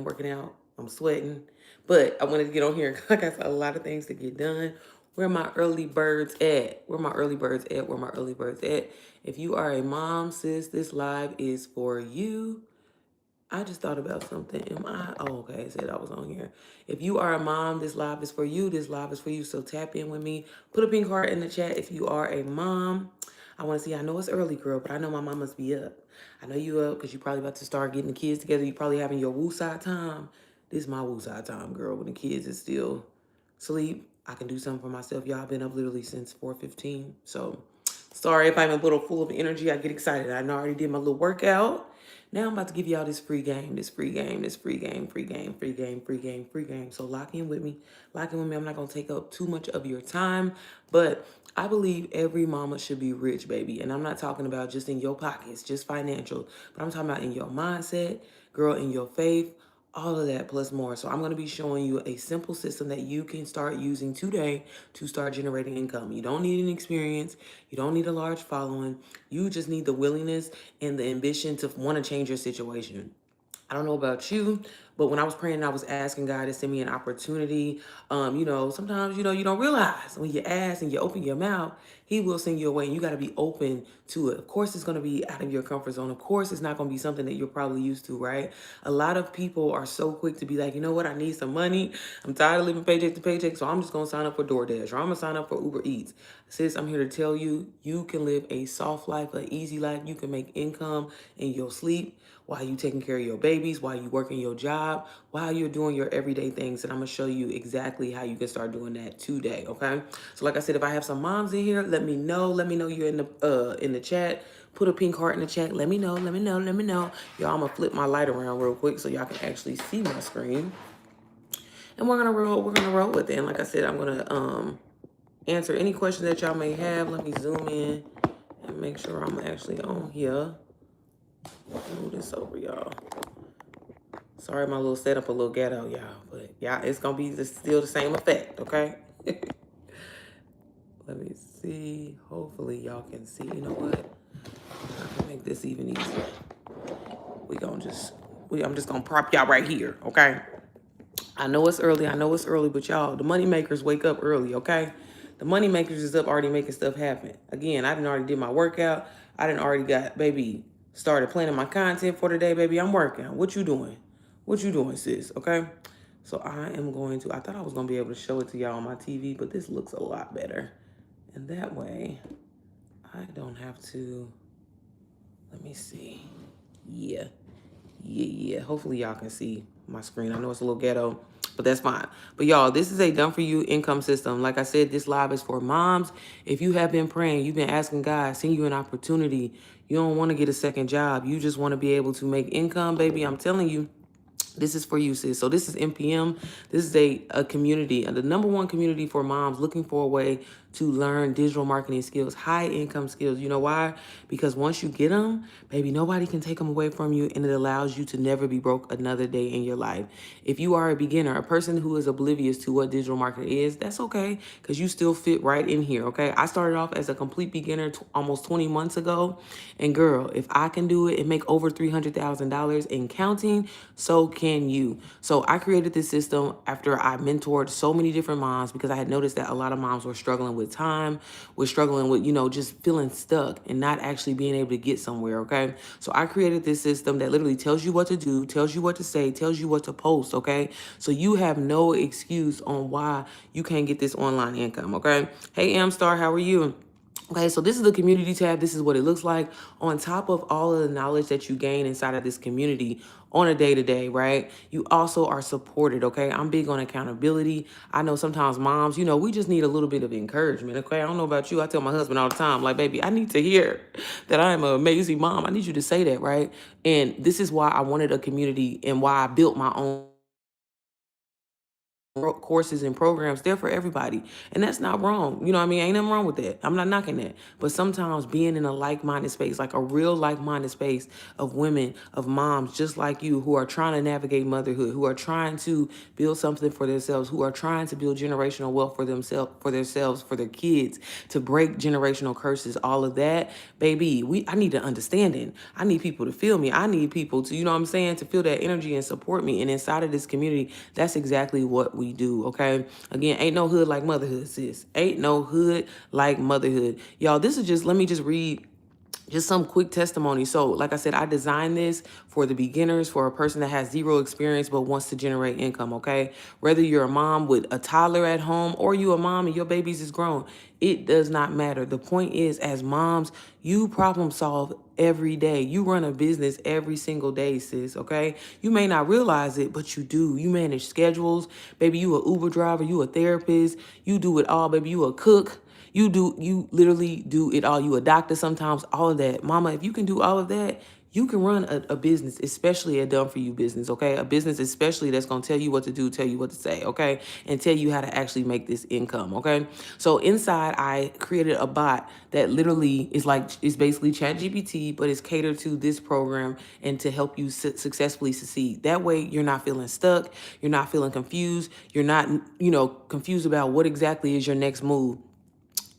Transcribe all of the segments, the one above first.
working out. I'm sweating. But I wanted to get on here. I got a lot of things to get done. Where my early birds at? Where my early birds at? Where my early birds at? If you are a mom, sis, this live is for you. I just thought about something. Am I? Oh, okay. It said I was on here. If you are a mom, this live is for you. This live is for you. So tap in with me. Put a pink heart in the chat if you are a mom. I want to see. I know it's early, girl, but I know my mom must be up. I know you up because you probably about to start getting the kids together. You probably having your woosah time. This is my woosah time, girl. When the kids is still sleep, I can do something for myself. Y'all been up literally since 4:15. So sorry if I'm a little full of energy. I get excited. I already did my little workout. Now I'm about to give y'all this free game, this free game, this free game, free game, free game, free game, free game. So lock in with me. Lock in with me. I'm not going to take up too much of your time, but I believe every mama should be rich, baby. And I'm not talking about just in your pockets, just financial, but I'm talking about in your mindset, girl, in your faith, all of that plus more. So I'm going to be showing you a simple system that you can start using today to start generating income. You don't need an experience. You don't need a large following. You just need the willingness and the ambition to want to change your situation. I don't know about you, but when I was praying, I was asking God to send me an opportunity. Sometimes, you don't realize when you ask and you open your mouth, He will send you away, and you got to be open to it. Of course, it's going to be out of your comfort zone. Of course, it's not going to be something that you're probably used to, right? A lot of people are so quick to be like, you know what? I need some money. I'm tired of living paycheck to paycheck, so I'm just going to sign up for DoorDash or I'm going to sign up for Uber Eats. Sis, I'm here to tell you, you can live a soft life, an easy life. You can make income in your sleep while you taking care of your babies, while you working your job, while you're doing your everyday things. And I'm gonna show you exactly how you can start doing that today, okay? So like I said, if I have some moms in here, let me know. Let me know you're in the chat. Put a pink heart in the chat. Let me know, let me know, let me know. Y'all, I'm gonna flip my light around real quick so y'all can actually see my screen. And we're gonna roll with it. And like I said, I'm gonna answer any questions that y'all may have. Let me zoom in and make sure I'm actually on here. Move this over, y'all. Sorry, my little setup a little ghetto, y'all. But y'all, it's gonna be still the same effect, okay? Let me see. Hopefully y'all can see. You know what? I can make this even easier. I'm just gonna prop y'all right here, okay? I know it's early, but y'all, the money makers wake up early, okay? The money makers is up already making stuff happen. Again, I didn't already did my workout. I didn't already got, baby, started planning my content for today, baby. I'm working. What you doing? What you doing, sis? Okay? So I thought I was going to be able to show it to y'all on my TV, but this looks a lot better. And that way, I don't have to, let me see. Yeah. Hopefully y'all can see my screen. I know it's a little ghetto, but that's fine. But y'all, this is a done for you income system. Like I said, this live is for moms. If you have been praying, you've been asking God, send you an opportunity. You don't want to get a second job. You just want to be able to make income, baby. I'm telling you, this is for you, sis. So this is MPM. This is a community, the number one community for moms looking for a way to learn digital marketing skills, high income skills. You know why? Because once you get them, baby, nobody can take them away from you, and it allows you to never be broke another day in your life. If you are a beginner, a person who is oblivious to what digital marketing is, that's okay, because you still fit right in here, okay? I started off as a complete beginner almost 20 months ago, and girl, if I can do it and make over $300,000 in counting, so can you. So I created this system after I mentored so many different moms because I had noticed that a lot of moms were struggling with time, were struggling with, just feeling stuck and not actually being able to get somewhere, okay? So I created this system that literally tells you what to do, tells you what to say, tells you what to post, okay? So you have no excuse on why you can't get this online income, okay? Hey, Amstar, how are you? Okay, so this is the community tab. This is what it looks like. On top of all of the knowledge that you gain inside of this community on a day-to-day, right? You also are supported, okay? I'm big on accountability. I know sometimes moms, we just need a little bit of encouragement, okay? I don't know about you. I tell my husband all the time, like, baby, I need to hear that I am an amazing mom. I need you to say that, right? And this is why I wanted a community and why I built my own courses and programs, they're for everybody. And that's not wrong. You know what I mean? Ain't nothing wrong with that. I'm not knocking that. But sometimes being in a like-minded space, like a real like-minded space of women, of moms just like you, who are trying to navigate motherhood, who are trying to build something for themselves, who are trying to build generational wealth for themselves, for their kids, to break generational curses, all of that, baby, I need an understanding. I need people to feel me. I need people to, you know what I'm saying, to feel that energy and support me. And inside of this community, that's exactly what we do, okay? Again, ain't no hood like motherhood, sis. Ain't no hood like motherhood. Y'all, this is just, let me just read just some quick testimony. So like I said, I designed this for the beginners, for a person that has zero experience but wants to generate income, okay? Whether you're a mom with a toddler at home or you a mom and your babies is grown, it does not matter. The point is, as moms, you problem solve every day. You run a business every single day, sis, okay? You may not realize it, but you do. You manage schedules. Baby, you a Uber driver, you a therapist, you do it all, baby. You a cook. You literally do it all. You a doctor sometimes, all of that. Mama, if you can do all of that, you can run a business, especially a done for you business, okay? A business especially that's going to tell you what to do, tell you what to say, okay? And tell you how to actually make this income, okay? So inside, I created a bot that literally is basically ChatGPT, but it's catered to this program and to help you successfully succeed. That way, you're not feeling stuck. You're not feeling confused. You're not, confused about what exactly is your next move.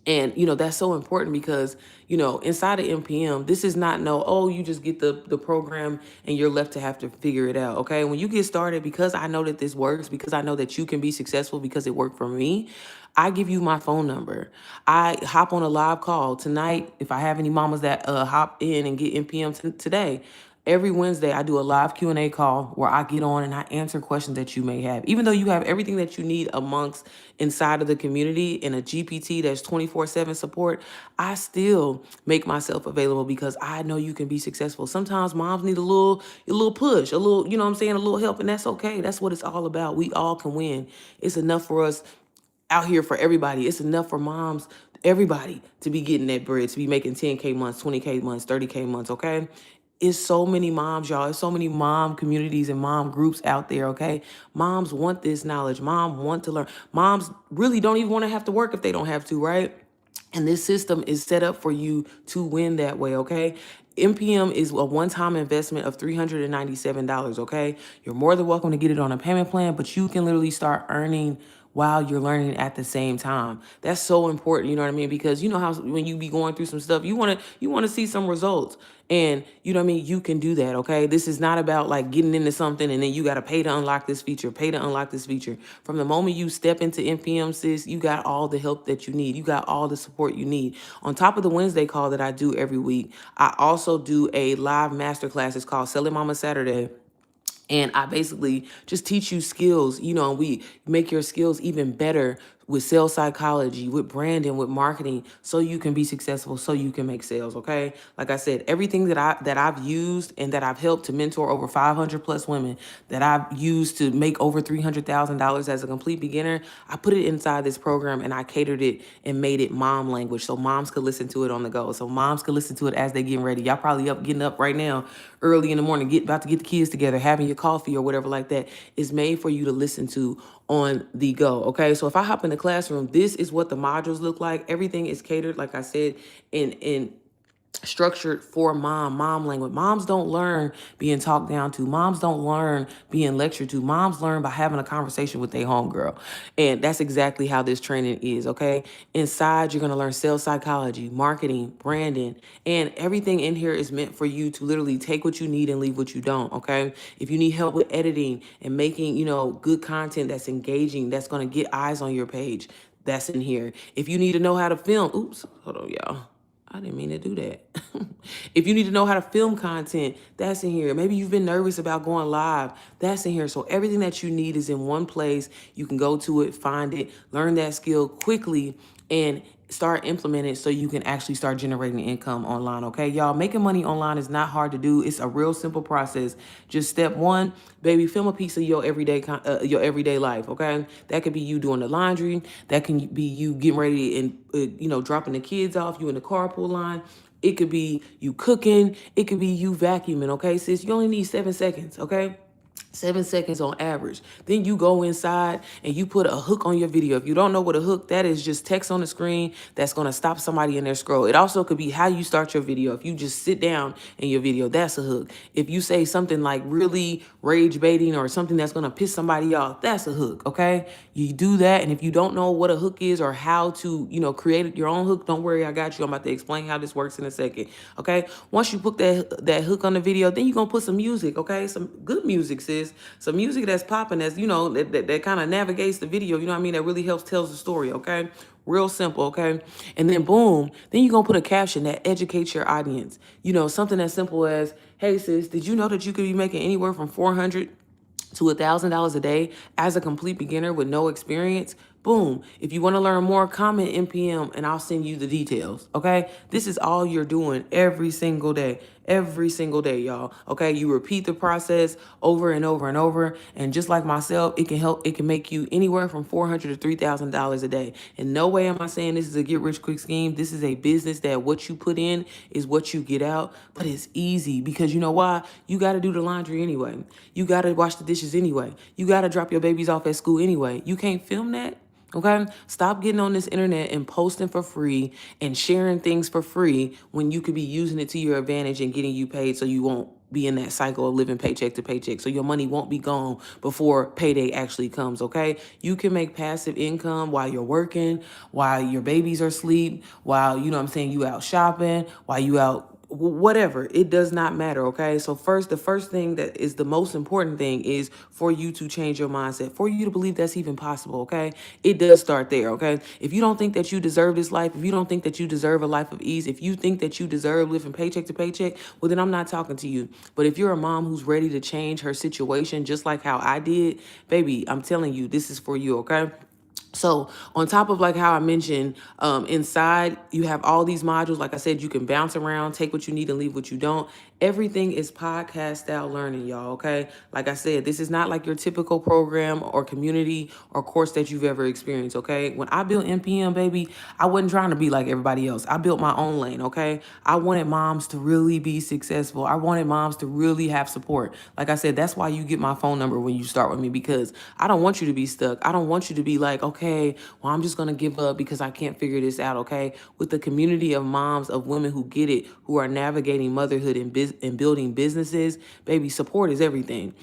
And, that's so important because, inside of MPM, this is not you just get the program and you're left to have to figure it out. Okay. When you get started, because I know that this works, because I know that you can be successful because it worked for me, I give you my phone number. I hop on a live call tonight. If I have any mamas that hop in and get MPM today, every Wednesday, I do a live Q&A call where I get on and I answer questions that you may have. Even though you have everything that you need amongst inside of the community in a GPT that's 24/7 support, I still make myself available because I know you can be successful. Sometimes moms need a little push, a little, you know what I'm saying, a little help, and that's okay. That's what it's all about. We all can win. It's enough for us out here for everybody. It's enough for moms, everybody, to be getting that bread, to be making 10K months, 20K months, 30K months, okay? It's so many moms, y'all. It's so many mom communities and mom groups out there, okay? Moms want this knowledge. Mom want to learn. Moms really don't even want to have to work if they don't have to, right? And this system is set up for you to win that way, okay? MPM is a one-time investment of $397, okay? You're more than welcome to get it on a payment plan, but you can literally start earning while you're learning at the same time. That's so important, you know what I mean? Because you know how when you be going through some stuff, you want to see some results. And you know what I mean? You can do that, okay? This is not about like getting into something and then you got to pay to unlock this feature, pay to unlock this feature. From the moment you step into NPM, sis, you got all the help that you need. You got all the support you need. On top of the Wednesday call that I do every week, I also do a live masterclass. It's called Selling Mama Saturday. And I basically just teach you skills, and we make your skills even better with sales psychology, with branding, with marketing, so you can be successful, so you can make sales, okay? Like I said, everything that I've used and that I've helped to mentor over 500 plus women, that I've used to make over $300,000 as a complete beginner, I put it inside this program and I catered it and made it mom language so moms could listen to it on the go. So moms could listen to it as they getting ready. Y'all probably getting up right now early in the morning, about to get the kids together, having your coffee or whatever like that. Is made for you to listen to on the go, okay? So if I hop in the classroom, this is what the modules look like. Everything is catered, like I said, in structured for mom language. Moms don't learn being talked down to. Moms don't learn being lectured to. Moms learn by having a conversation with their homegirl. And that's exactly how this training is, okay? Inside, you're going to learn sales psychology, marketing, branding, and everything in here is meant for you to literally take what you need and leave what you don't, okay? If you need help with editing and making, good content that's engaging, that's going to get eyes on your page, that's in here. If you need to know how to film, oops, hold on, y'all. I didn't mean to do that. If you need to know how to film content, that's in here. Maybe you've been nervous about going live, that's in here. So everything that you need is in one place. You can go to it, find it, learn that skill quickly, and start implementing it so you can actually start generating income online, okay? Y'all, making money online is not hard to do. It's a real simple process. Just step one, baby, film a piece of your everyday life, okay? That could be you doing the laundry. That can be you getting ready and, dropping the kids off, you in the carpool line. It could be you cooking. It could be you vacuuming, okay, sis? You only need 7 seconds, okay? 7 seconds on average. Then you go inside and you put a hook on your video. If you don't know what a hook, that is just text on the screen that's going to stop somebody in their scroll. It also could be how you start your video. If you just sit down in your video, that's a hook. If you say something like really rage baiting or something that's going to piss somebody off, that's a hook. Okay. You do that. And if you don't know what a hook is or how to, create your own hook, don't worry. I got you. I'm about to explain how this works in a second. Okay. Once you put that hook on the video, then you're going to put some music. Okay. Some good music, sis. Some music that's popping, that's, that kind of navigates the video. You know what I mean? That really helps tells the story. Okay. Real simple. Okay. And then boom, then you're going to put a caption that educates your audience. Something as simple as, hey sis, did you know that you could be making anywhere from 400 to $1,000 a day as a complete beginner with no experience? Boom. If you want to learn more, comment NPM and I'll send you the details. Okay. This is all you're doing every single day. Every single day, y'all. Okay. You repeat the process over and over and over. And just like myself, it can make you anywhere from $400 to $3,000 a day. In no way am I saying this is a get rich quick scheme. This is a business that what you put in is what you get out. But it's easy because you know why? You got to do the laundry anyway. You got to wash the dishes anyway. You got to drop your babies off at school anyway. You can't film that. Okay, stop getting on this internet and posting for free and sharing things for free when you could be using it to your advantage and getting you paid so you won't be in that cycle of living paycheck to paycheck. So your money won't be gone before payday actually comes. Okay, you can make passive income while you're working, while your babies are asleep, while, you out shopping, while you out whatever. It does not matter. Okay. So the first thing that is the most important thing is for you to change your mindset, for you to believe that's even possible. Okay. It does start there. Okay. If you don't think that you deserve this life, if you don't think that you deserve a life of ease, if you think that you deserve living paycheck to paycheck, well, then I'm not talking to you. But if you're a mom who's ready to change her situation, just like how I did, baby, I'm telling you, this is for you. Okay. So on top of like how I mentioned, inside you have all these modules. Like I said, you can bounce around, take what you need and leave what you don't. Everything is podcast style learning, y'all. Okay. Like I said, this is not like your typical program or community or course that you've ever experienced. Okay. When I built NPM, baby, I wasn't trying to be like everybody else. I built my own lane. Okay. I wanted moms to really be successful. I wanted moms to really have support. Like I said, that's why you get my phone number when you start with me, because I don't want you to be stuck. I don't want you to be like, okay, well, I'm just going to give up because I can't figure this out. Okay. With the community of moms, of women who get it, who are navigating motherhood and building businesses, baby, support is everything.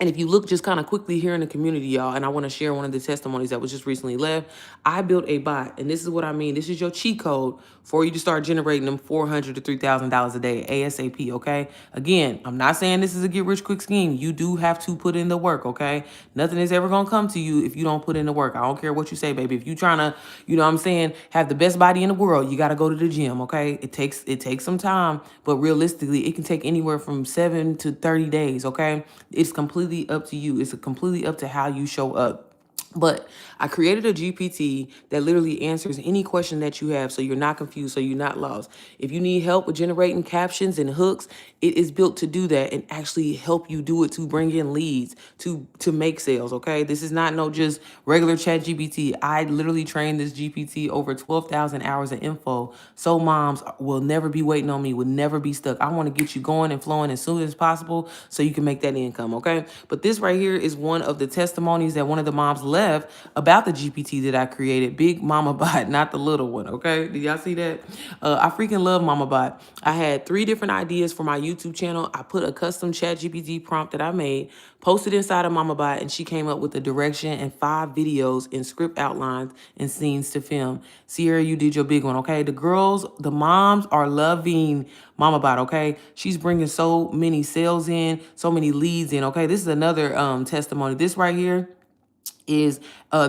And if you look just kind of quickly here in the community, y'all, and I want to share one of the testimonies that was just recently left, I built a bot. And this is what I mean. This is your cheat code for you to start generating them $400 to $3,000 a day ASAP, okay? Again, I'm not saying this is a get rich quick scheme. You do have to put in the work, okay? Nothing is ever going to come to you if you don't put in the work. I don't care what you say, baby. If you trying to, have the best body in the world, you got to go to the gym, okay? It takes some time, but realistically, it can take anywhere from 7 to 30 days, okay? It's completely up to you. It's completely up to how you show up. But I created a GPT that literally answers any question that you have, so you're not confused, so you're not lost. If you need help with generating captions and hooks, it is built to do that and actually help you do it, to bring in leads, to make sales, okay? This is not no just regular chat GPT. I literally trained this GPT over 12,000 hours of info, so moms will never be waiting on me, will never be stuck. I want to get you going and flowing as soon as possible so you can make that income, okay? But this right here is one of the testimonies that one of the moms left about the GPT that I created. Big Mama Bot, not the little one, okay? Did y'all see that? I freaking love Mama Bot. I had 3 different ideas for my YouTube channel. I put a custom chat GPT prompt that I made, posted inside of Mama Bot, and she came up with a direction and 5 videos and script outlines and scenes to film. Sierra, you did your big one, okay? The moms are loving Mama Bot, okay? She's bringing so many sales in, so many leads in, okay? This is another testimony. This right here is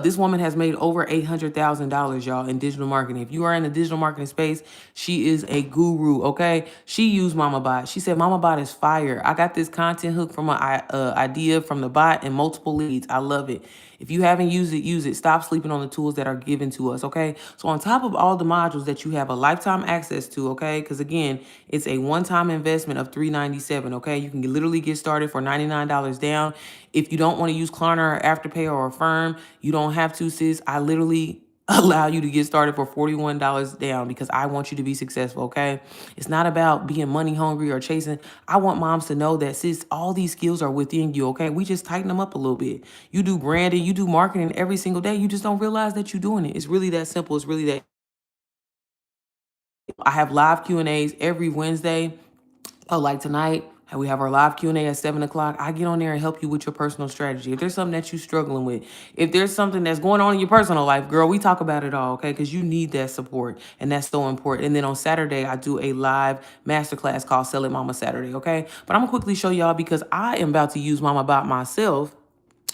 this woman has made over $800,000, y'all, in digital marketing. If you are in the digital marketing space, she is a guru, okay? She used Mama Bot. She said, Mama Bot is fire. I got this content hook from an idea from the bot and multiple leads. I love it. If you haven't used it, use it. Stop sleeping on the tools that are given to us, okay? So on top of all the modules that you have a lifetime access to, okay? Because again, it's a one-time investment of $397, okay? You can literally get started for $99 down. If you don't want to use Klarna or Afterpay or Affirm, you don't have to, sis. I literally allow you to get started for $41 down because I want you to be successful, okay? It's not about being money hungry or chasing. I want moms to know that, sis, all these skills are within you, okay? We just tighten them up a little bit. You do branding, you do marketing every single day. You just don't realize that you're doing it. It's really that simple. It's really that. I have live Q&As every Wednesday. Oh, like tonight, we have our live Q&A at 7 o'clock. I get on there and help you with your personal strategy. If there's something that you're struggling with, if there's something that's going on in your personal life, girl, we talk about it all, okay? Because you need that support, and that's so important. And then on Saturday, I do a live masterclass called Sell It Mama Saturday, okay? But I'm going to quickly show y'all because I am about to use Mama Bot myself.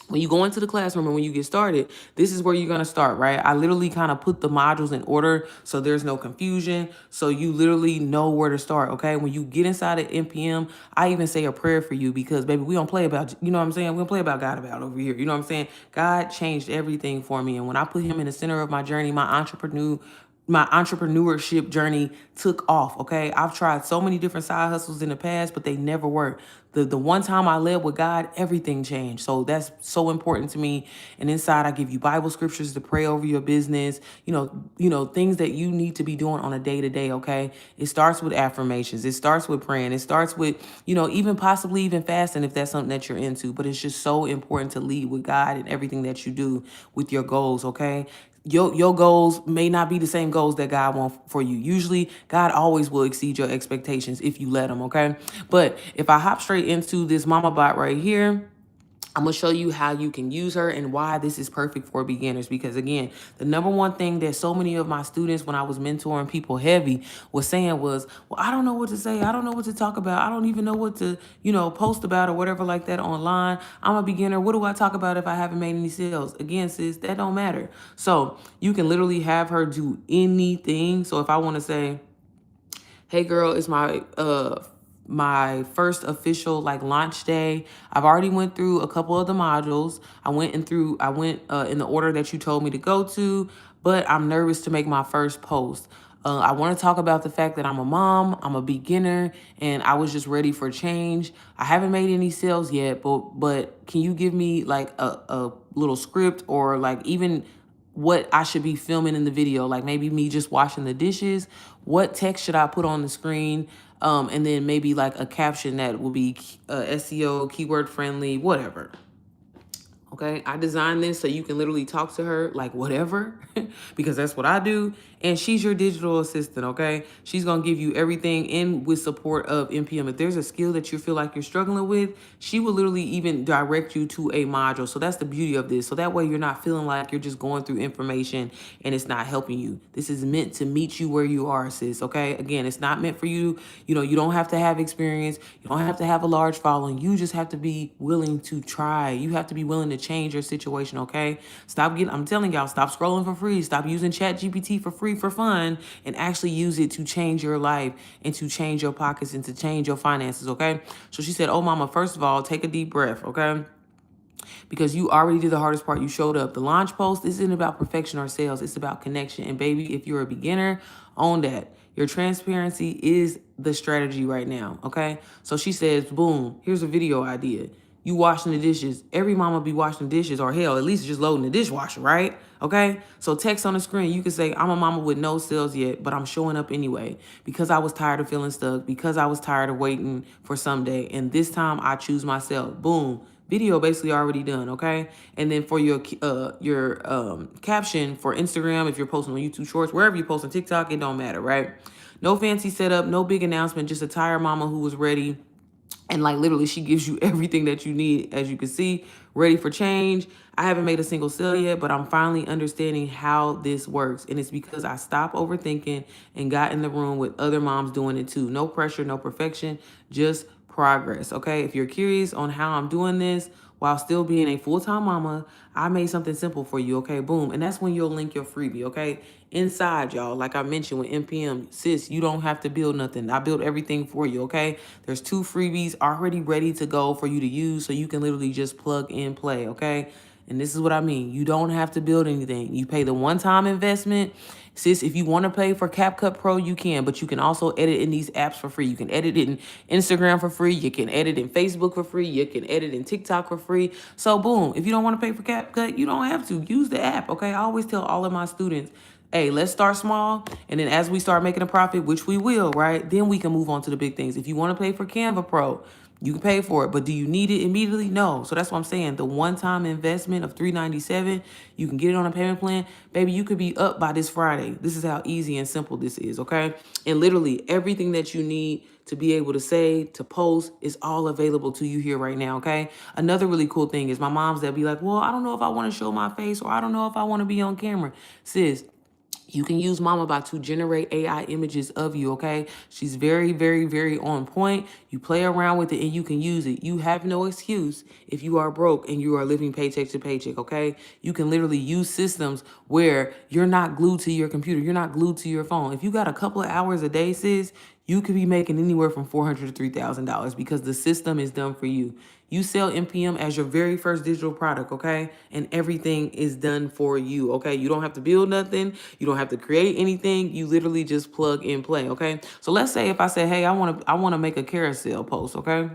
When you go into the classroom and when you get started, this is where you're going to start, right? I literally kind of put the modules in order so there's no confusion. So you literally know where to start, okay? When you get inside of MPM, I even say a prayer for you because, baby, we don't play about, you know what I'm saying? We don't play about God about over here. You know what I'm saying? God changed everything for me. And when I put him in the center of my journey, my entrepreneurship journey took off, okay? I've tried so many different side hustles in the past, but they never worked. The one time I led with God, everything changed. So that's so important to me. And inside I give you Bible scriptures to pray over your business, things that you need to be doing on a day-to-day, okay? It starts with affirmations. It starts with praying. It starts with, even possibly even fasting if that's something that you're into. But it's just so important to lead with God in everything that you do with your goals, okay? Your goals may not be the same goals that God wants for you. Usually, God always will exceed your expectations if you let him, okay? But if I hop straight into this Mama Bot right here, I'm going to show you how you can use her and why this is perfect for beginners. Because again, the number one thing that so many of my students, when I was mentoring people heavy, was saying was, well, I don't know what to say. I don't know what to talk about. I don't even know what to, post about or whatever like that online. I'm a beginner. What do I talk about if I haven't made any sales? Again, sis, that don't matter. So you can literally have her do anything. So if I want to say, hey girl, it's my first official launch day. I've already went through a couple of the modules. I went in the order that you told me to go to, but I'm nervous to make my first post. I want to talk about the fact that I'm a mom, I'm a beginner, and I was just ready for change. I haven't made any sales yet, but can you give me a little script or even what I should be filming in the video, like maybe me just washing the dishes. What text should I put on the screen? And then maybe a caption that will be SEO, keyword friendly, whatever. Okay, I designed this so you can literally talk to her like whatever, because that's what I do. And she's your digital assistant, okay? She's going to give you everything in with support of MPM. If there's a skill that you feel like you're struggling with, she will literally even direct you to a module. So that's the beauty of this. So that way you're not feeling like you're just going through information and it's not helping you. This is meant to meet you where you are, sis, okay? Again, it's not meant for you. You don't have to have experience. You don't have to have a large following. You just have to be willing to try. You have to be willing to change your situation, okay? I'm telling y'all, stop scrolling for free. Stop using ChatGPT for free for fun and actually use it to change your life and to change your pockets and to change your finances, okay? So she said, oh, mama, first of all, take a deep breath, okay? Because you already did the hardest part. You showed up. The launch post isn't about perfection or sales. It's about connection. And baby, if you're a beginner, own that. Your transparency is the strategy right now, okay? So she says, boom, here's a video idea. You washing the dishes. Every mama be washing dishes, or hell, at least just loading the dishwasher, right? Okay? So text on the screen, you can say, I'm a mama with no sales yet, but I'm showing up anyway because I was tired of feeling stuck, because I was tired of waiting for someday. And this time I choose myself. Boom. Video basically already done, okay? And then for your caption for Instagram, if you're posting on YouTube Shorts, wherever you post on TikTok, it don't matter, right? No fancy setup, no big announcement, just a tired mama who was ready. And literally, she gives you everything that you need, as you can see, ready for change. I haven't made a single sale yet, but I'm finally understanding how this works. And it's because I stopped overthinking and got in the room with other moms doing it too. No pressure, no perfection, just progress, okay? If you're curious on how I'm doing this while still being a full-time mama, I made something simple for you, okay? Boom. And that's when you'll link your freebie, okay? Inside, y'all, like I mentioned with MPM, sis, you don't have to build nothing. I built everything for you, okay? There's 2 freebies already ready to go for you to use, so you can literally just plug and play, okay? And this is what I mean. You don't have to build anything. You pay the one-time investment. Sis, if you want to pay for CapCut Pro, you can, but you can also edit in these apps for free. You can edit it in Instagram for free. You can edit in Facebook for free. You can edit in TikTok for free. So boom, if you don't want to pay for CapCut, you don't have to. Use the app, okay? I always tell all of my students, hey, let's start small. And then as we start making a profit, which we will, right? Then we can move on to the big things. If you want to pay for Canva Pro, you can pay for it, but do you need it immediately? No. So that's what I'm saying. The one-time investment of $397, you can get it on a payment plan. Baby, you could be up by this Friday. This is how easy and simple this is, okay? And literally everything that you need to be able to say, to post, is all available to you here right now, okay? Another really cool thing is my moms that be like, well, I don't know if I want to show my face, or I don't know if I want to be on camera. Sis, you can use Mama to generate AI images of you, okay? She's very, very, very on point. You play around with it and you can use it. You have no excuse if you are broke and you are living paycheck to paycheck, okay? You can literally use systems where you're not glued to your computer. You're not glued to your phone. If you got a couple of hours a day, sis, you could be making anywhere from $400 to $3,000 because the system is done for you. You sell NPM as your very first digital product, okay? And everything is done for you, okay? You don't have to build nothing. You don't have to create anything. You literally just plug and play, okay? So let's say if I say, hey, I want to make a carousel post, okay?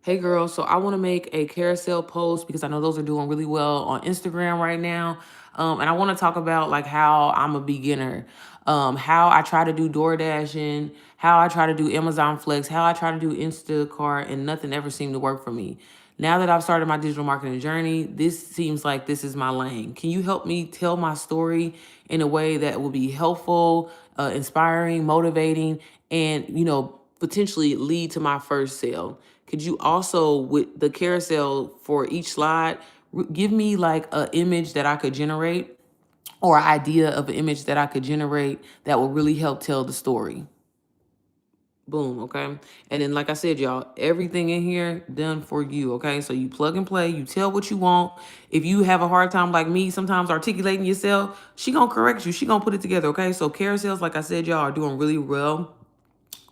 Hey girl, so I want to make a carousel post because I know those are doing really well on Instagram right now. And I want to talk about like how I'm a beginner, how I try to do door dashing, how I try to do Amazon Flex, how I try to do Instacart, and nothing ever seemed to work for me. Now that I've started my digital marketing journey, this seems like this is my lane. Can you help me tell my story in a way that will be helpful, inspiring, motivating, and, potentially lead to my first sale? Could you also, with the carousel for each slide, give me like an image that I could generate, or an idea of an image that I could generate that will really help tell the story? Boom, okay? And then, like I said, y'all, everything in here done for you, okay? So you plug and play, you tell what you want. If you have a hard time like me, sometimes articulating yourself, she gonna correct you. She gonna put it together, okay? So carousels, like I said, y'all are doing really well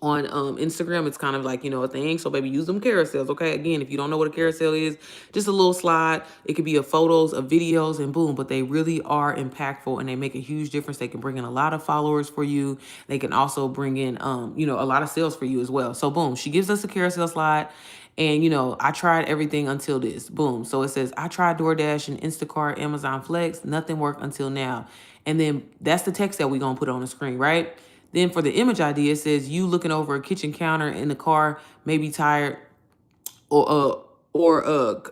on Instagram. It's kind of like, a thing. So baby, use them carousels, okay? Again, if you don't know what a carousel is, just a little slide. It could be of photos, of videos, and boom. But they really are impactful and they make a huge difference. They can bring in a lot of followers for you. They can also bring in, a lot of sales for you as well. So boom, she gives us a carousel slide. And, I tried everything until this. Boom. So it says, I tried DoorDash and Instacart, Amazon Flex. Nothing worked until now. And then that's the text that we're going to put on the screen, right? Then for the image idea, it says you looking over a kitchen counter in the car, maybe tired, or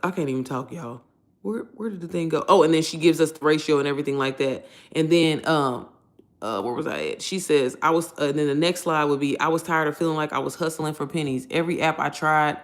I can't even talk, y'all. Where did the thing go? Oh, and then she gives us the ratio and everything like that. And then where was I at? She says I was. And then the next slide would be I was tired of feeling like I was hustling for pennies. Every app I tried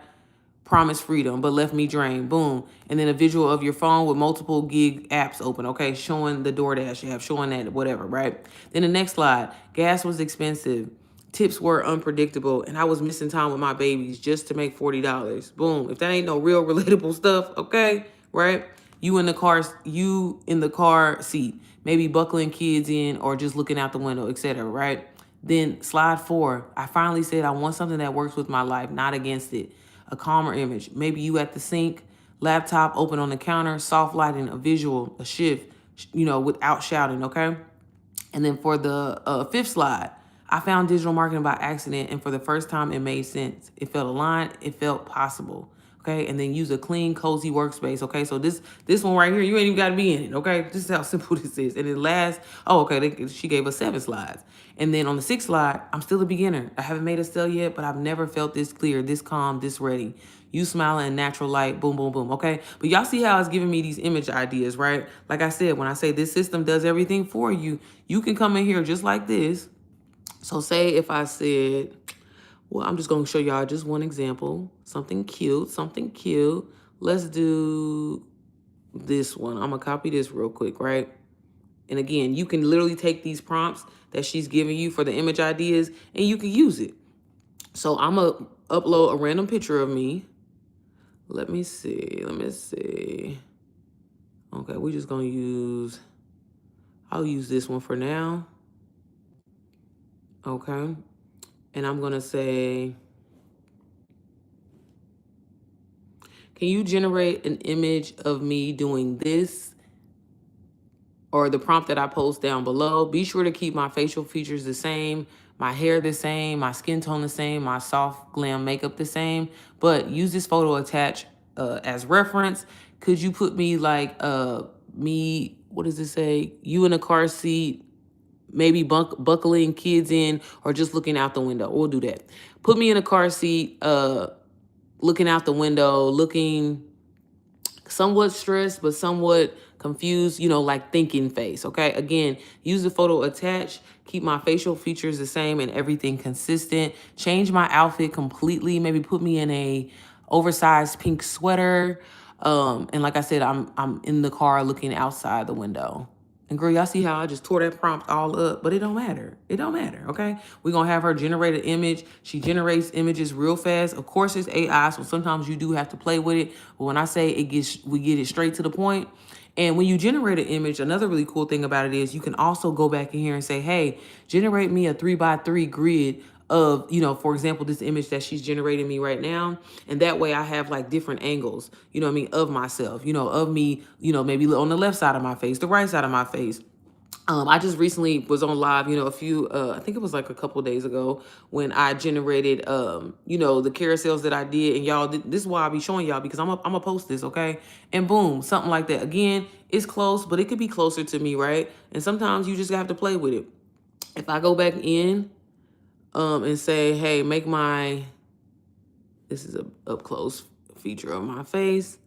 promised freedom, but left me drained. Boom. And then a visual of your phone with multiple gig apps open, okay? Showing the DoorDash app, showing that whatever, right? Then the next slide, gas was expensive. Tips were unpredictable, and I was missing time with my babies just to make $40. Boom. If that ain't no real relatable stuff, okay? Right? You in the car seat, maybe buckling kids in or just looking out the window, etc. Right? Then slide 4. I finally said I want something that works with my life, not against it. A calmer image. Maybe you at the sink, laptop open on the counter, soft lighting, a visual, a shift, without shouting, okay? And then for the fifth slide, I found digital marketing by accident, and for the first time, it made sense. It felt aligned. It felt possible. Okay, and then use a clean, cozy workspace. Okay, so this one right here, you ain't even got to be in it. Okay, this is how simple this is. And then last, she gave us 7 slides. And then on the 6th slide, I'm still a beginner. I haven't made a sale yet, but I've never felt this clear, this calm, this ready. You smiling, natural light, boom, boom, boom. Okay, but y'all see how it's giving me these image ideas, right? Like I said, when I say this system does everything for you, you can come in here just like this. So say if I said, well, I'm just going to show y'all just one example. Something cute, something cute. Let's do this one. I'm going to copy this real quick, right? And again, you can literally take these prompts that she's giving you for the image ideas and you can use it. So I'm going to upload a random picture of me. Let me see. Okay, we're just going to I'll use this one for now. Okay. And I'm going to say, Can you generate an image of me doing this, or the prompt that I post down below? Be sure to keep my facial features the same, my hair the same, my skin tone the same, my soft glam makeup the same, but use this photo attached as reference. Could you put me like me, what does it say? You in a car seat, maybe buckling kids in, or just looking out the window. We'll do that. Put me in a car seat, looking out the window, looking somewhat stressed, but somewhat confused, like thinking face. Okay. Again, use the photo attached, keep my facial features the same and everything consistent. Change my outfit completely. Maybe put me in a oversized pink sweater. And like I said, I'm in the car looking outside the window. And girl, y'all see how I just tore that prompt all up, but it don't matter. It don't matter, okay? We're gonna have her generate an image. She generates images real fast. Of course, it's AI, so sometimes you do have to play with it. But when I say we get it straight to the point. And when you generate an image, another really cool thing about it is you can also go back in here and say, hey, generate me a 3x3 grid of, for example, this image that she's generating me right now. And that way I have like different angles, of myself, of me, maybe on the left side of my face, the right side of my face. I just recently was on live, I think it was like a couple days ago when I generated, the carousels that I did. And y'all, this is why I'll be showing y'all, because I'm gonna post this, okay? And boom, something like that. Again, it's close, but it could be closer to me, right? And sometimes you just have to play with it. If I go back in and say, hey, this is a up close feature of my face.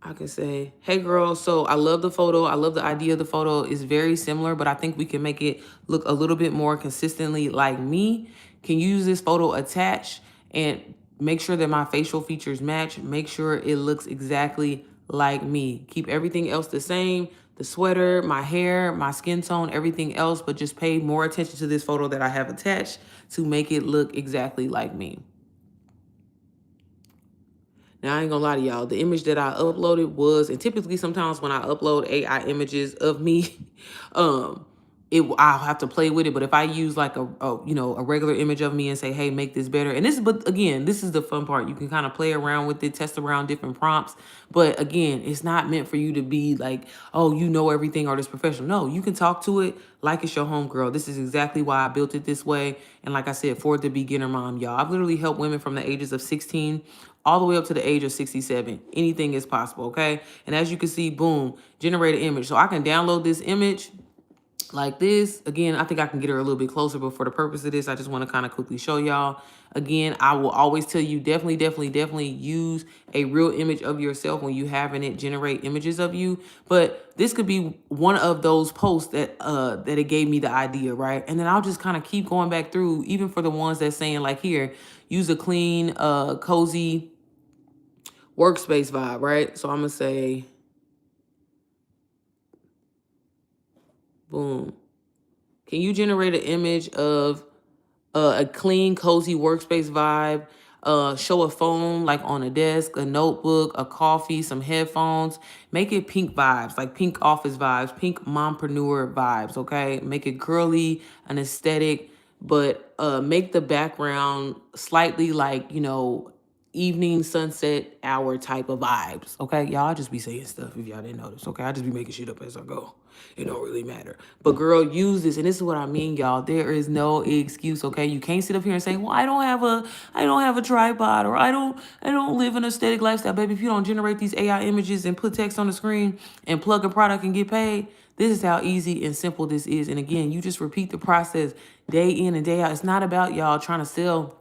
I can say, hey girl, so I love the photo. I love the idea of the photo. It's very similar, but I think we can make it look a little bit more consistently like me. Can you use this photo attached and make sure that my facial features match? Make sure it looks exactly like me. Keep everything else the same. The sweater, my hair, my skin tone, everything else, but just pay more attention to this photo that I have attached to make it look exactly like me. Now, I ain't gonna lie to y'all. The image that I uploaded was, and typically sometimes when I upload AI images of me, I'll have to play with it. But if I use like a regular image of me and say, hey, make this better. And but again, this is the fun part. You can kind of play around with it, test around different prompts. But again, it's not meant for you to be like, oh, you know everything or this professional. No, you can talk to it like it's your homegirl. This is exactly why I built it this way. And like I said, for the beginner mom, y'all, I've literally helped women from the ages of 16 all the way up to the age of 67. Anything is possible, okay? And as you can see, boom, generate an image. So I can download this image like this. Again, I think I can get her a little bit closer, but for the purpose of this, I just want to kind of quickly show y'all. Again, I will always tell you, definitely use a real image of yourself when you having it generate images of you. But this could be one of those posts that that it gave me the idea, right? And then I'll just kind of keep going back through, even for the ones that's saying like here, use a clean, cozy workspace vibe, right? So I'm gonna say, boom. Can you generate an image of a clean, cozy workspace vibe? Show a phone like on a desk, a notebook, a coffee, some headphones. Make it pink vibes, like pink office vibes, pink mompreneur vibes, okay? Make it girly, an aesthetic, but make the background slightly like, evening sunset hour type of vibes, okay? Y'all just be saying stuff if y'all didn't notice, okay? I just be making shit up as I go. It don't really matter. But girl, use this. And this is what I mean, y'all. There is no excuse, okay? You can't sit up here and say, well, I don't have a tripod, or I don't live an aesthetic lifestyle. Baby, if you don't generate these AI images and put text on the screen and plug a product and get paid, this is how easy and simple this is. And again, you just repeat the process day in and day out. It's not about y'all trying to sell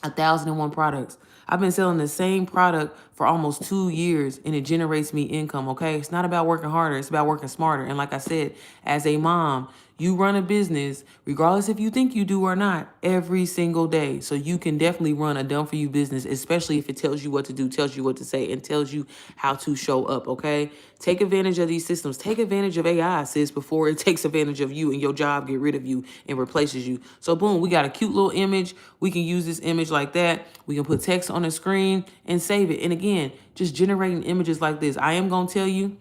1,001 products. I've been selling the same product for almost 2 years and it generates me income, okay? It's not about working harder. It's about working smarter. And like I said, as a mom, you run a business, regardless if you think you do or not, every single day. So you can definitely run a done for you business, especially if it tells you what to do, tells you what to say, and tells you how to show up, okay? Take advantage of these systems. Take advantage of AI, sis, before it takes advantage of you and your job get rid of you and replaces you. So boom, we got a cute little image. We can use this image like that. We can put text on the screen and save it. And again, just generating images like this. I am going to tell you,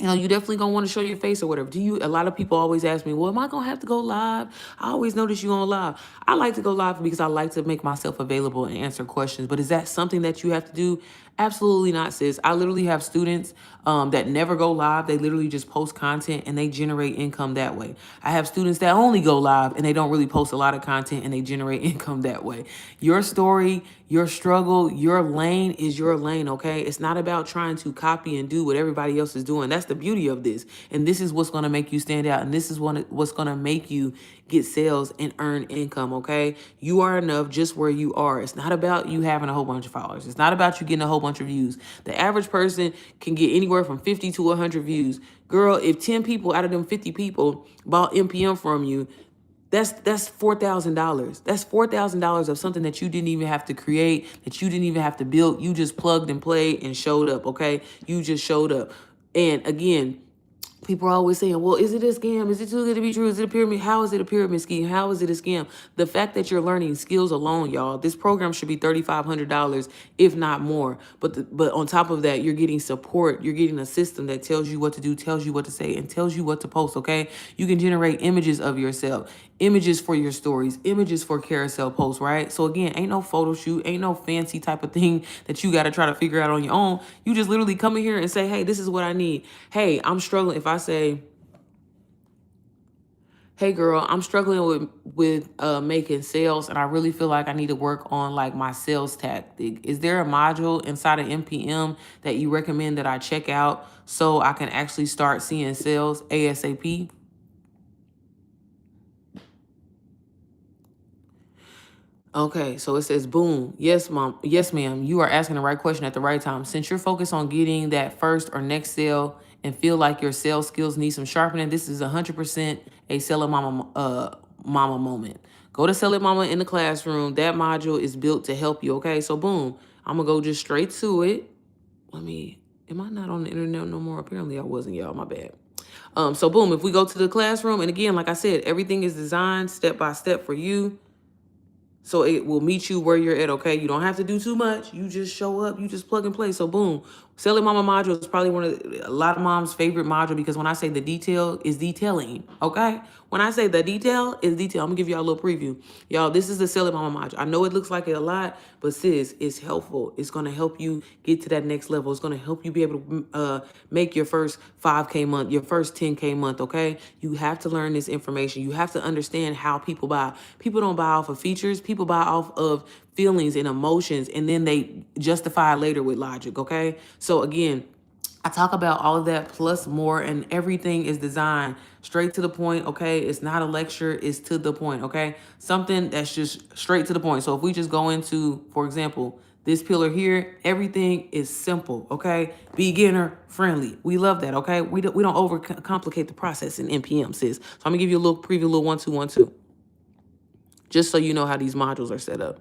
you definitely gonna want to show your face or whatever. A lot of people always ask me, well, am I gonna have to go live? I always notice you on live. I like to go live because I like to make myself available and answer questions. But is that something that you have to do? Absolutely not, sis. I literally have students that never go live. They literally just post content and they generate income that way. I have students that only go live and they don't really post a lot of content and they generate income that way. Your story, your struggle, your lane is your lane, okay? It's not about trying to copy and do what everybody else is doing. That's the beauty of this. And this is what's going to make you stand out. And this is what's going to make you get sales and earn income, okay? You are enough just where you are. It's not about you having a whole bunch of followers. It's not about you getting a whole bunch of views. The average person can get anywhere from 50 to 100 views. Girl, if 10 people out of them 50 people bought MPM from you, that's $4,000. That's $4,000 of something that you didn't even have to create, that you didn't even have to build. You just plugged and played and showed up, okay? You just showed up. And again, people are always saying, well, is it a scam? Is it too good to be true? Is it a pyramid? How is it a pyramid scheme? How is it a scam? The fact that you're learning skills alone, y'all, this program should be $3,500, if not more. But on top of that, you're getting support. You're getting a system that tells you what to do, tells you what to say, and tells you what to post, okay? You can generate images of yourself, images for your stories, images for carousel posts, right? So again, ain't no photo shoot, ain't no fancy type of thing that you got to try to figure out on your own. You just literally come in here and say, hey, this is what I need. Hey, I'm struggling. If I say, hey girl, I'm struggling with making sales and I really feel like I need to work on like my sales tactic. Is there a module inside of MPM that you recommend that I check out so I can actually start seeing sales ASAP? Okay, so it says, boom. Yes, mom. Yes, ma'am. You are asking the right question at the right time. Since you're focused on getting that first or next sale and feel like your sales skills need some sharpening, this is 100% a Sell It Mama mama moment. Go to Sell It Mama in the classroom. That module is built to help you. Okay, so boom. I'm gonna go just straight to it. Am I not on the internet no more? Apparently I wasn't, y'all. My bad. So boom, if we go to the classroom, and again, like I said, everything is designed step by step for you. So it will meet you where you're at, okay? You don't have to do too much. You just show up. You just plug and play. So boom. Selling Mama module is probably a lot of moms' favorite module because when I say the detail is detailing, okay? When I say the detail is detail, I'm going to give y'all a little preview. Y'all, this is the Selling Mama module. I know it looks like it a lot, but sis, it's helpful. It's going to help you get to that next level. It's going to help you be able to make your first 5K month, your first 10K month, okay? You have to learn this information. You have to understand how people buy. People don't buy off of features. People buy off of feelings and emotions, and then they justify it later with logic, okay? So again, I talk about all of that plus more, and everything is designed straight to the point, okay? It's not a lecture, it's to the point, okay? Something that's just straight to the point. So if we just go into, for example, this pillar here, everything is simple, okay? Beginner friendly. We love that, okay? We don't overcomplicate the process in NPM, sis. So I'm gonna give you a little preview, a little 1, 2, 1, 2, just so you know how these modules are set up.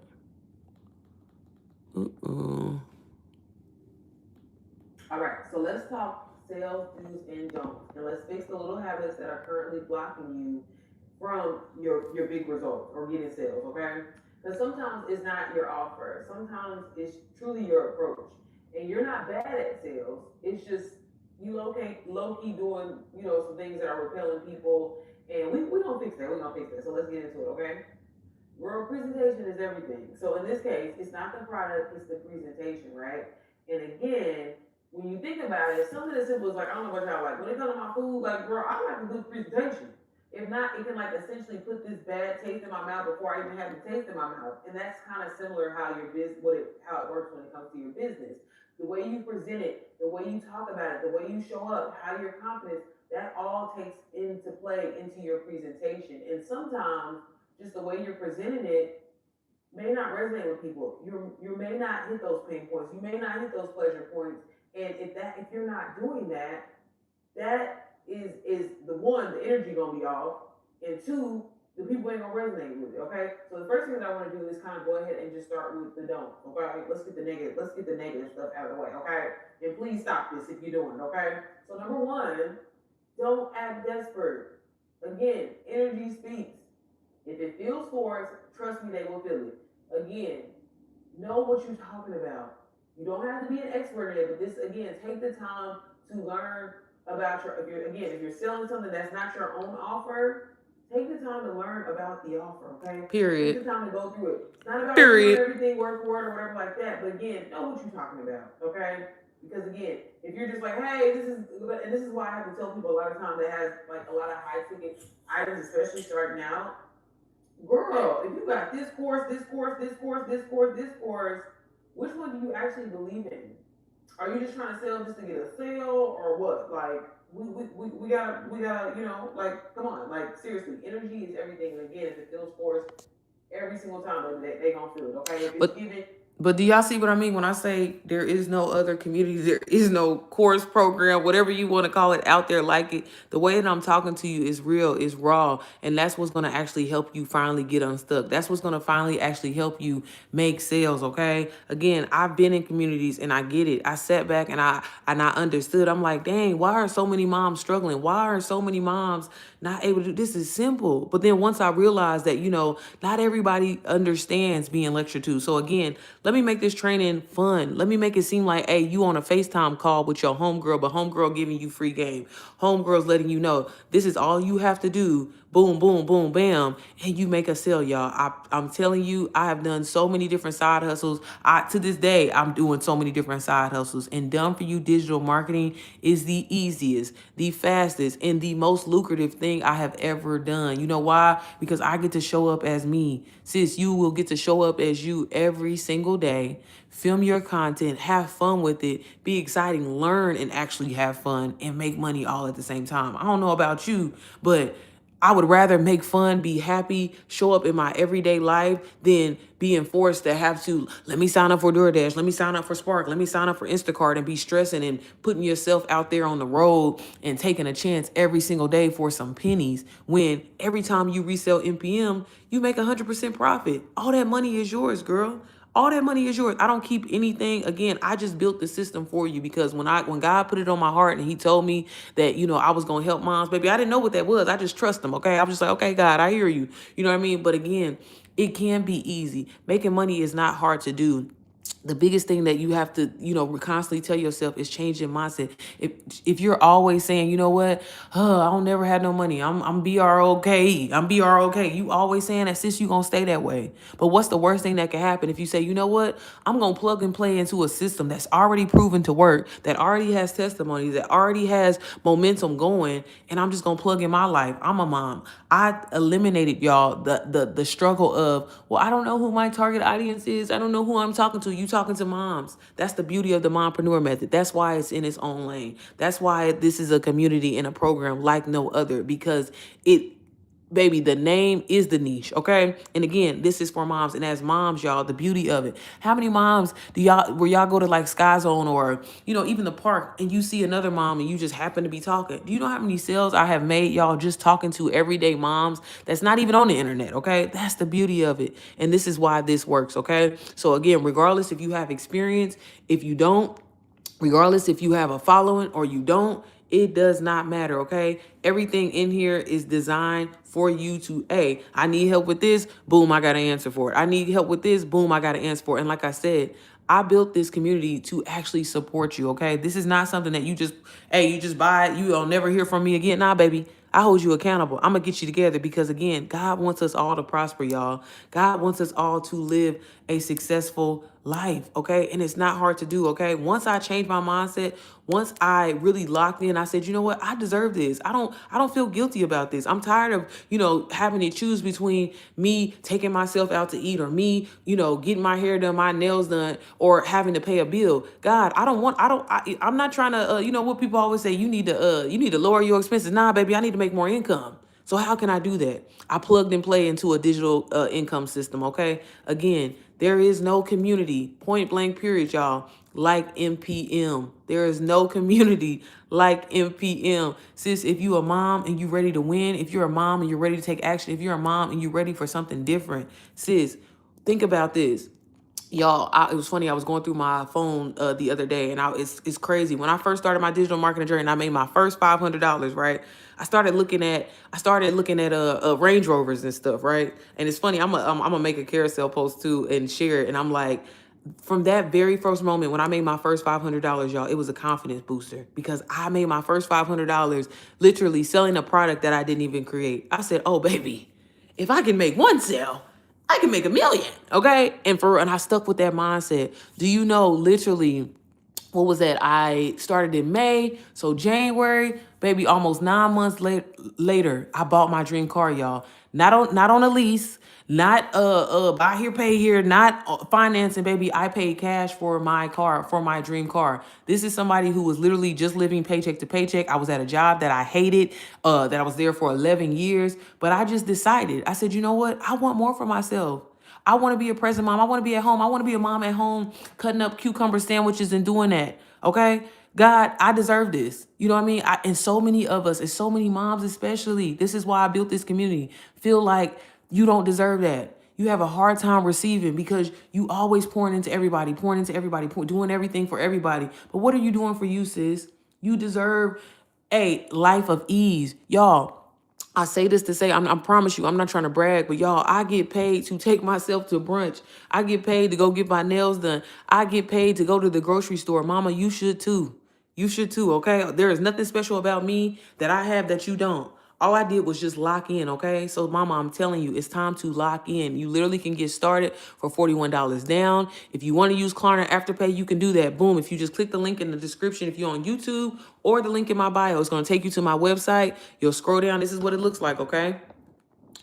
All right, so let's talk sales do's and don'ts, and let's fix the little habits that are currently blocking you from your big results or getting sales, okay? Because sometimes it's not your offer. Sometimes it's truly your approach. And you're not bad at sales. It's just you low-key doing, some things that are repelling people. And we gonna fix that. We're gonna fix that. So let's get into it, okay? Girl, presentation is everything. So in this case, it's not the product, it's the presentation, right? And again, when you think about it, something as simple as like, I don't know what y'all like. When it comes to my food, like, girl, I like a good presentation. If not, it can like essentially put this bad taste in my mouth before I even have the taste in my mouth. And that's kind of similar how your business, how it works when it comes to your business. The way you present it, the way you talk about it, the way you show up, how your confidence, that all takes into play into your presentation. And sometimes just the way you're presenting it may not resonate with people. You may not hit those pain points. You may not hit those pleasure points. And if you're not doing that, that is the one, the energy gonna be off, and two, the people ain't gonna resonate with it. Okay. So the first thing that I want to do is kind of go ahead and just start with the don't. Okay. Let's get the negative stuff out of the way. Okay. And please stop this if you're doing it. Okay. So number one, don't act desperate. Again, energy speaks. If it feels forced, trust me, they will feel it. Again, know what you're talking about. You don't have to be an expert in it, but this, again, take the time to learn about if you're selling something that's not your own offer, take the time to learn about the offer, okay? Period. Take the time to go through it. It's not about doing everything word for word or whatever like that, but again, know what you're talking about, okay? Because again, if you're just like, hey, this is why I have to tell people a lot of times that has like a lot of high ticket items, especially starting out. Girl, if you got this course, this course, this course, this course, this course, which one do you actually believe in? Are you just trying to sell just to get a sale or what? Like we gotta, like come on, like seriously, energy is everything. And again, if it feels forced every single time, they gonna feel it. Okay, if it's given. But do y'all see what I mean when I say there is no other community, there is no course program, whatever you want to call it out there like it. The way that I'm talking to you is real, is raw, and that's what's going to actually help you finally get unstuck. That's what's going to finally actually help you make sales, okay? Again, I've been in communities and I get it. I sat back and I understood. I'm like, dang, why are so many moms struggling? Why are so many moms not able to do this? Is simple. But then once I realized that, not everybody understands being lectured to. So again, let me make this training fun. Let me make it seem like, hey, you on a FaceTime call with your homegirl, but homegirl giving you free game. Homegirl's letting you know this is all you have to do. Boom, boom, boom, bam, and you make a sale, y'all. I'm telling you, I have done so many different side hustles. To this day, I'm doing so many different side hustles. And Done For You digital marketing is the easiest, the fastest, and the most lucrative thing I have ever done. You know why? Because I get to show up as me. Sis, you will get to show up as you every single day. Film your content, have fun with it, be exciting, learn and actually have fun and make money all at the same time. I don't know about you, but I would rather make fun, be happy, show up in my everyday life than being forced to have to, let me sign up for DoorDash, let me sign up for Spark, let me sign up for Instacart and be stressing and putting yourself out there on the road and taking a chance every single day for some pennies when every time you resell NPM, you make 100% profit. All that money is yours, girl. All that money is yours. I don't keep anything. Again, I just built the system for you because when God put it on my heart and he told me that, I was going to help moms, baby, I didn't know what that was. I just trust him. Okay. I was just like, okay, God, I hear you. You know what I mean? But again, it can be easy. Making money is not hard to do. The biggest thing that you have to, constantly tell yourself is change your mindset. If you're always saying, you know what, I don't never have no money. I'm BROK. I'm BROK. You always saying that, sis, you gonna stay that way. But what's the worst thing that can happen if you say, you know what, I'm gonna plug and play into a system that's already proven to work, that already has testimony, that already has momentum going, and I'm just gonna plug in my life. I'm a mom. I eliminated, y'all, the struggle of, well, I don't know who my target audience is. I don't know who I'm talking to. You talking to moms. That's the beauty of the MomPreneur Method. That's why it's in its own lane. That's why this is a community and a program like no other, because baby, the name is the niche, okay? And again, this is for moms. And as moms, y'all, the beauty of it. How many moms where y'all go to like Sky Zone or, even the park and you see another mom and you just happen to be talking? Do you know how many sales I have made, y'all, just talking to everyday moms that's not even on the internet, okay? That's the beauty of it. And this is why this works, okay? So again, regardless if you have experience, if you don't, regardless if you have a following or you don't, it does not matter, okay? Everything in here is designed for you to, hey, I need help with this, boom, I got an answer for it. I need help with this, boom, I got an answer for it. And like I said, I built this community to actually support you, okay? This is not something that you just buy it, you'll never hear from me again. Nah, baby, I hold you accountable. I'm going to get you together because, again, God wants us all to prosper, y'all. God wants us all to live a successful life, okay? And it's not hard to do, okay? Once I changed my mindset, once I really locked in, I said, you know what? I deserve this. I don't feel guilty about this. I'm tired of, having to choose between me taking myself out to eat or me, getting my hair done, my nails done, or having to pay a bill. God, I'm not trying to, what people always say, you need to lower your expenses. Nah, baby, I need to make more income. So how can I do that? I plugged and play into a digital income system, okay? Again, there is no community, point blank period, y'all, like MPM. There is no community like MPM. Sis, if you a mom and you ready to win, if you're a mom and you're ready to take action, if you're a mom and you're ready for something different, sis, think about this. Y'all, it was funny. I was going through my phone the other day, and it's crazy. When I first started my digital marketing journey, and I made my first $500, right? I started looking at Range Rovers and stuff, right? And it's funny. I'm gonna make a carousel post too and share it. And I'm like, From that very first moment when I made my first $500, y'all, it was a confidence booster because I made my first $500 literally selling a product that I didn't even create. I said, oh, baby, if I can make one sale, I can make 1,000,000. Okay. And I stuck with that mindset. Do you know, literally, what was that? I started in May. So January, baby, almost 9 months later, I bought my dream car, y'all. Not on a lease, not buy here, pay here, not financing, baby. I paid cash for my car, for my dream car. This is somebody who was literally just living paycheck to paycheck. I was at a job that I hated, that I was there for 11 years, but I just decided, I said, you know what? I want more for myself. I want to be a present mom. I want to be at home. I want to be a mom at home, cutting up cucumber sandwiches and doing that. Okay. God, I deserve this. You know what I mean? And so many of us, and so many moms especially, this is why I built this community, feel like you don't deserve that. You have a hard time receiving because you always pouring into everybody, doing everything for everybody. But what are you doing for you, sis? You deserve a life of ease. Y'all, I say this to say, I promise you, I'm not trying to brag, but y'all, I get paid to take myself to brunch. I get paid to go get my nails done. I get paid to go to the grocery store. Mama, you should too. You should too, okay? There is nothing special about me that I have that you don't. All I did was just lock in, okay? So, mama, I'm telling you, it's time to lock in. You literally can get started for $41 down. If you want to use Klarna Afterpay, you can do that. Boom. If you just click the link in the description, if you're on YouTube, or the link in my bio, it's going to take you to my website. You'll scroll down. This is what it looks like, okay?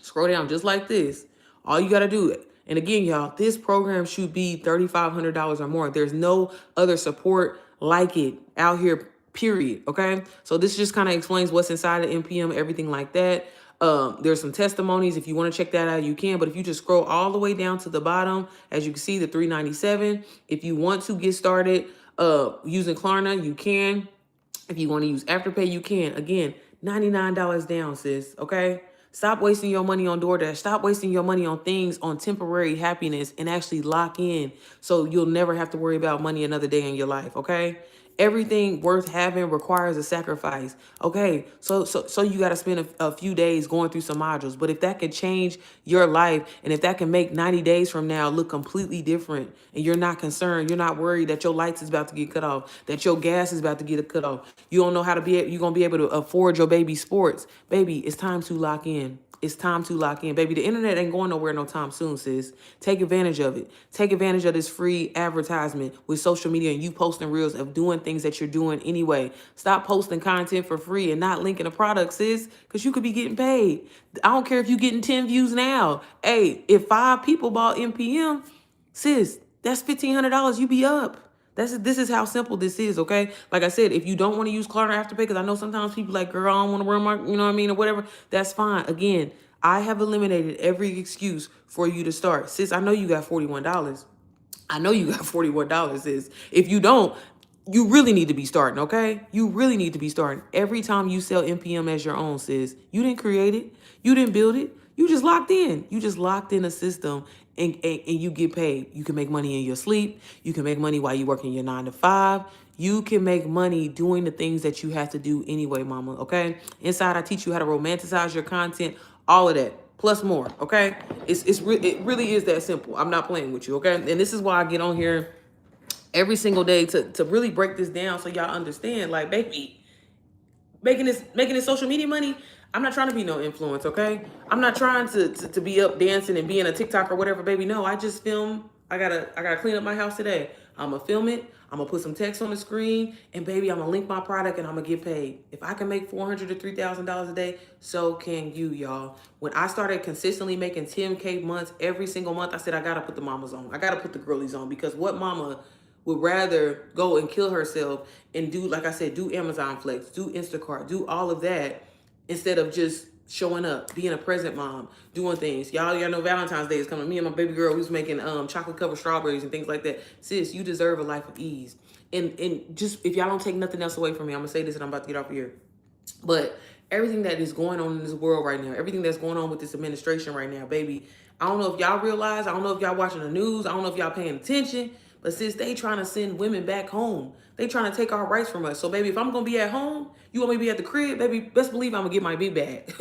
Scroll down just like this. All you got to do it. And again, y'all, this program should be $3,500 or more. There's no other support like it out here, period. Okay. So this just kind of explains what's inside of NPM, everything like that. There's some testimonies. If you want to check that out, you can. But if you just scroll all the way down to the bottom, as you can see, the $397. If you want to get started using Klarna, you can. If you want to use Afterpay, you can. Again, $99 down, sis. Okay. Stop wasting your money on DoorDash. Stop wasting your money on things, on temporary happiness, and actually lock in so you'll never have to worry about money another day in your life, okay? Everything worth having requires a sacrifice. Okay, so you got to spend a few days going through some modules. But if that can change your life, and if that can make 90 days from now look completely different, and you're not concerned, you're not worried that your lights is about to get cut off, that your gas is about to get cut off, you don't know how to you're going to be able to afford your baby sports. Baby, it's time to lock in. It's time to lock in, baby. The internet ain't going nowhere no time soon, sis. Take advantage of it. Take advantage of this free advertisement with social media and you posting reels of doing things that you're doing anyway. Stop posting content for free and not linking a product, sis, because you could be getting paid. I don't care if you're getting 10 views now. Hey, if 5 people bought NPM, sis, that's $1,500. You be up. This is how simple this is, okay? Like I said, if you don't want to use Klarna Afterpay, because I know sometimes people like, girl, I don't want to run my, you know what I mean, or whatever, that's fine. Again, I have eliminated every excuse for you to start. Sis, I know you got $41. I know you got $41, sis. If you don't, you really need to be starting, okay? You really need to be starting. Every time you sell NPM as your own, sis, you didn't create it. You didn't build it. You just locked in. You just locked in a system and you get paid. You can make money in your sleep. You can make money while you're working your 9 to 5. You can make money doing the things that you have to do anyway, mama, okay? Inside, I teach you how to romanticize your content, all of that, plus more, okay? It really is that simple. I'm not playing with you, okay? And this is why I get on here every single day to really break this down so y'all understand, like, baby, making this social media money, I'm not trying to be no influence, okay? I'm not trying to be up dancing and being a TikTok or whatever, baby. No, I just film. I gotta clean up my house today. I'm gonna film it. I'm gonna put some text on the screen, and baby, I'm gonna link my product, and I'm gonna get paid. If I can make $400 to $3,000 a day, so can you, y'all. When I started consistently making 10K months every single month, I said I gotta put the mamas on. I gotta put the girlies on, because what mama would rather go and kill herself and do, like I said, do Amazon Flex, do Instacart, do all of that instead of just showing up, being a present mom, doing things. Y'all know Valentine's Day is coming. Me and my baby girl, we was making chocolate covered strawberries and things like that. Sis, you deserve a life of ease. And just, if y'all don't take nothing else away from me, I'm gonna say this and I'm about to get off here. But everything that is going on in this world right now, everything that's going on with this administration right now, baby, I don't know if y'all realize, I don't know if y'all watching the news, I don't know if y'all paying attention, but sis, they trying to send women back home. They trying to take our rights from us. So, baby, if I'm going to be at home, you want me to be at the crib, baby, best believe I'm going to get my big bag.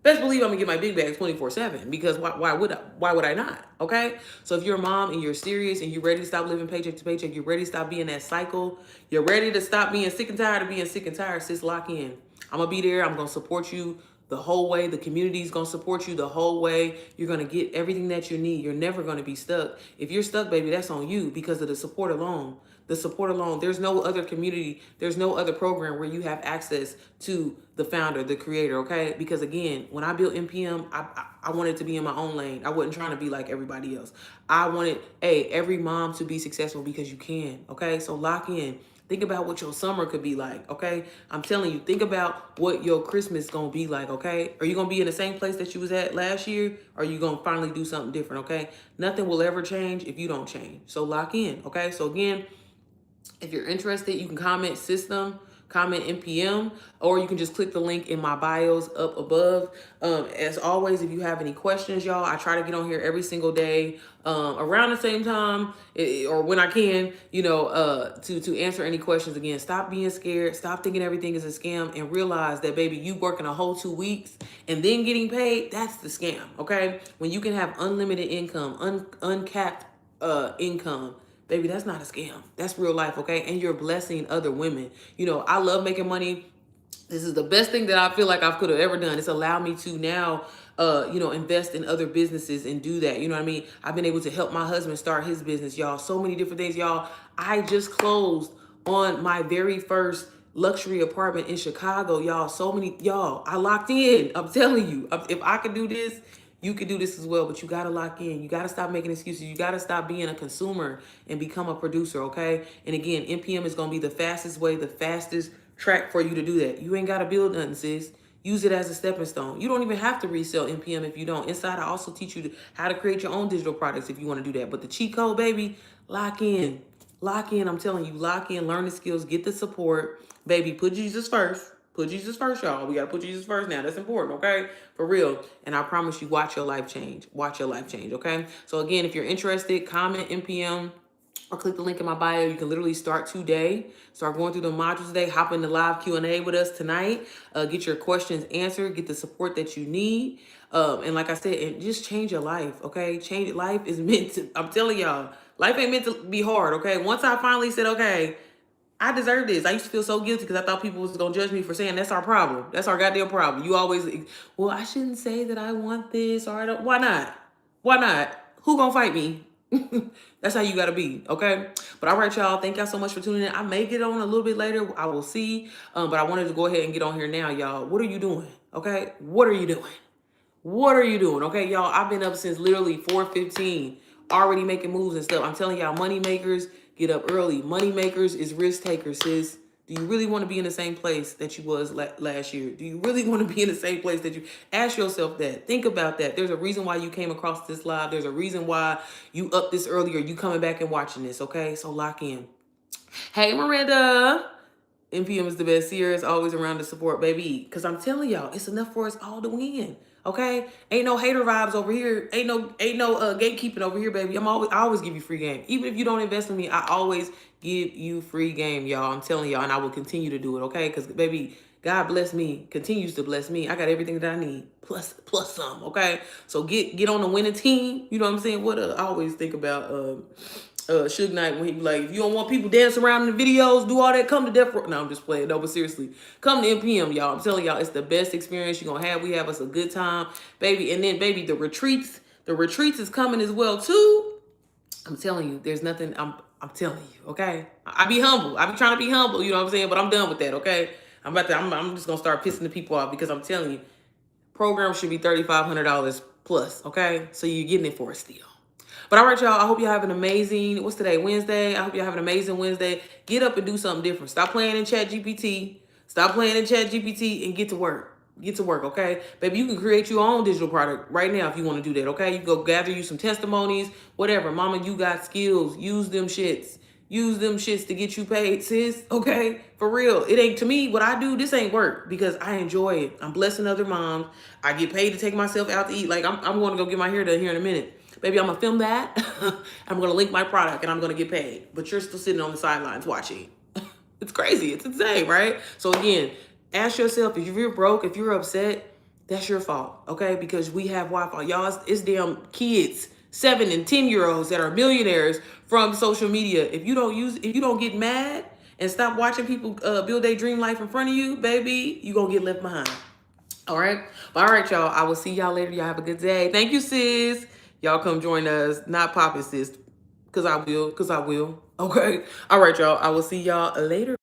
Best believe I'm gonna get my big bag 24/7 because why would I not? Okay. So if you're a mom and you're serious and you're ready to stop living paycheck to paycheck, you're ready to stop being that cycle, you're ready to stop being sick and tired of being sick and tired, sis, lock in. I'm gonna be there. I'm gonna support you the whole way. The community's gonna support you the whole way. You're gonna get everything that you need. You're never gonna be stuck. If you're stuck, baby, that's on you because of the support alone. The support alone. There's no other community. There's no other program where you have access to the founder, the creator, okay? Because again, when I built MPM, I wanted to be in my own lane. I wasn't trying to be like everybody else. I wanted, every mom to be successful because you can, okay? So lock in. Think about what your summer could be like, okay? I'm telling you, think about what your Christmas gonna be like, okay? Are you gonna be in the same place that you was at last year? Or are you gonna finally do something different, okay? Nothing will ever change if you don't change. So lock in, okay? So again, if you're interested, you can comment system, comment NPM, or you can just click the link in my bios up above. As always, if you have any questions, y'all, I try to get on here every single day around the same time or when I can, to answer any questions. Again, stop being scared. Stop thinking everything is a scam and realize that, baby, you working a whole 2 weeks and then getting paid, that's the scam, okay? When you can have unlimited income, uncapped income, baby, that's not a scam. That's real life, okay? And you're blessing other women. I love making money. This is the best thing that I feel like I could have ever done. It's allowed me to now, invest in other businesses and do that. You know what I mean? I've been able to help my husband start his business, y'all. So many different things, y'all. I just closed on my very first luxury apartment in Chicago, y'all. Y'all, I locked in. I'm telling you, if I could do this, you can do this as well, but you got to lock in. You got to stop making excuses. You got to stop being a consumer and become a producer, okay? And again, NPM is going to be the fastest way, the fastest track for you to do that. You ain't got to build nothing, sis. Use it as a stepping stone. You don't even have to resell NPM if you don't. Inside, I also teach you how to create your own digital products if you want to do that. But the cheat code, baby, lock in. Lock in. I'm telling you, lock in, learn the skills, get the support. Baby, put Jesus first. Put Jesus first, y'all. We got to put Jesus first now. That's important, okay? For real. And I promise you, watch your life change. Watch your life change, okay? So again, if you're interested, comment NPM or click the link in my bio. You can literally start today. Start going through the modules today. Hop in the live Q&A with us tonight. Get your questions answered. Get the support that you need. And like I said, and just change your life, okay? Change life is meant to, I'm telling y'all, life ain't meant to be hard, okay? Once I finally said, okay, I deserve this. I used to feel so guilty because I thought people was going to judge me for saying that's our problem. That's our goddamn problem. You always, well, I shouldn't say that I want this or I don't. Why not? Why not? Who going to fight me? That's how you got to be, okay? But all right, y'all. Thank y'all so much for tuning in. I may get on a little bit later. I will see. But I wanted to go ahead and get on here now, y'all. What are you doing? Okay? What are you doing? What are you doing? Okay, y'all, I've been up since literally 4:15, already making moves and stuff. I'm telling y'all, money makers get up early. Money makers is risk takers, sis. Do you really want to be in the same place that you was last year? Do you really want to be in the same place that you... Ask yourself that. Think about that. There's a reason why you came across this live. There's a reason why you up this early or you coming back and watching this, okay? So lock in. Hey, Miranda. NPM is the best. Sierra is always around to support, baby. Because I'm telling y'all, it's enough for us all to win. Okay? Ain't no hater vibes over here. Ain't no gatekeeping over here, baby. I always give you free game. Even if you don't invest in me, I always give you free game, y'all. I'm telling y'all, and I will continue to do it, okay? Because, baby, God bless me, continues to bless me. I got everything that I need, plus some, okay? So get on the winning team. You know what I'm saying? I always think about Suge Knight when he be like, if you don't want people dancing around in the videos, do all that, come to Death Row. No, I'm just playing. No, but seriously, come to NPM, y'all. I'm telling y'all, it's the best experience you're going to have. We have us a good time, baby. And then, baby, the retreats is coming as well, too. I'm telling you, there's nothing, I'm telling you, okay? I be humble. I be trying to be humble, you know what I'm saying? But I'm done with that, okay? I'm just going to start pissing the people off because I'm telling you, program should be $3,500 plus, okay? So you're getting it for a steal. But all right, y'all, I hope y'all have an amazing, what's today, Wednesday? I hope y'all have an amazing Wednesday. Get up and do something different. Stop playing in ChatGPT. Stop playing in ChatGPT and get to work. Get to work, okay? Baby, you can create your own digital product right now if you want to do that, okay? You can go gather you some testimonies, whatever. Mama, you got skills. Use them shits. Use them shits to get you paid, sis, okay? For real. It ain't, to me, what I do, this ain't work because I enjoy it. I'm blessing other moms. I get paid to take myself out to eat. Like, I'm going to go get my hair done here in a minute. Baby, I'm going to film that. I'm going to link my product and I'm going to get paid. But you're still sitting on the sidelines watching. It's crazy. It's insane, right? So again, ask yourself, if you're broke, if you're upset, That's your fault, okay? Because we have Wi-Fi. Y'all, it's damn kids, 7 and 10-year-olds that are millionaires from social media. If you don't get mad and stop watching people build their dream life in front of you, baby, you gonna get left behind. All right. All right, y'all. I will see y'all later. Y'all have a good day. Thank you, sis. Y'all come join us. Not popping, sis. Because I will. Okay. All right, y'all. I will see y'all later.